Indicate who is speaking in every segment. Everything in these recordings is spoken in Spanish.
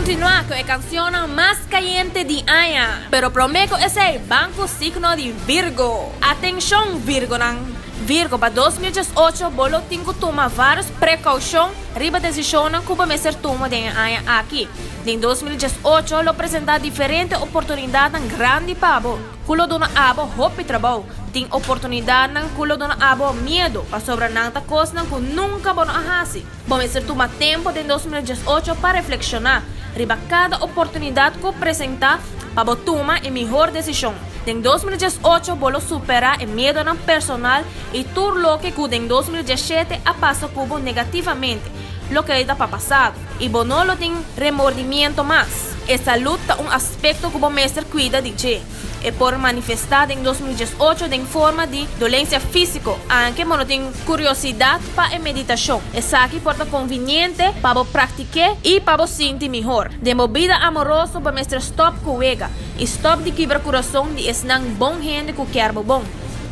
Speaker 1: Continúa con la canción más caliente de año, pero prometo es el banco signo de Virgo. Atención Virgo, para 2018, bolo tengo tomar várias precauções riba decisão que vai ser tomada de año aqui. En 2018, lo presenta diferentes oportunidades grandes para vos. Culo dona abo hopi trabalho. Tem oportunidade nan culo dona abo medo para sobre nanta coisa que nunca vão ahasi. Vamos ser tomar tempo de 2018 para reflexionar riba cada oportunidade que apresentar para vos tomar a melhor decisão. En 2018, bolo superar el miedo personal y todo lo que en 2017 ha pasado cubo negativamente, lo que está pasado, y no lo tiene remordimiento más. La salud es un aspecto que mestre cuida de che, y por manifestar en 2018 de forma de dolencia física, aunque no tiene curiosidad para meditación. Es aquí por conveniente para practicar y para sentir mejor. De vida amorosa, para mestre stop cuega. Stop de quebrar coração de esnang bom gente que quer bom.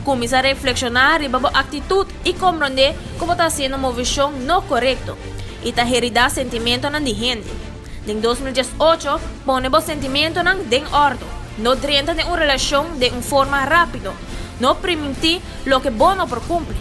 Speaker 1: Começar a reflexionar sobre a atitude e compreender como está sendo uma visão não correta. E está heredar sentimento de gente. Em 2018, põe o sentimento em ordem. Não trata de uma relação de uma forma rápida. Não permitir o que bom não por cumprir.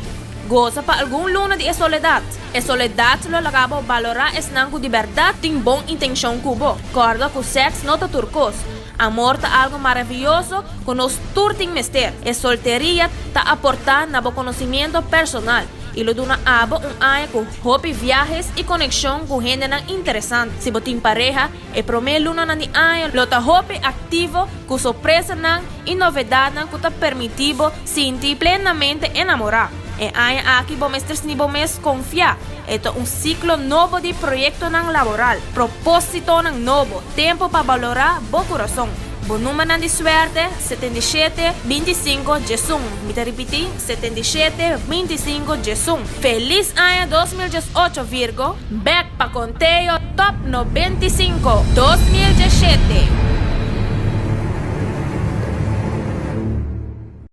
Speaker 1: Goza para algum luna de soledade. A soledade lo acaba valorar esnang de verdade tem boa intenção cubo. Corda que o sexo não está turcos. Amor está algo maravilhoso que nos turtin mister. A solteria está aportando no conhecimento personal. E lo dona abo año com hobby, viajes e conexão com gente interessante. Se você tem pareja, o primeiro luna de año lo está hobby ativo com surpresa e novidade que está permitido sentir plenamente enamorado. E año aqui vamos ter confiar. Esto é ciclo novo de proyecto laboral, propósito novo, tempo para valorar bom coração. Bom número de suerte, 77 25 Jesús. Me te repetir, 77 25 Jesús. Feliz año 2018 Virgo. Back pa conteo top 95 2017.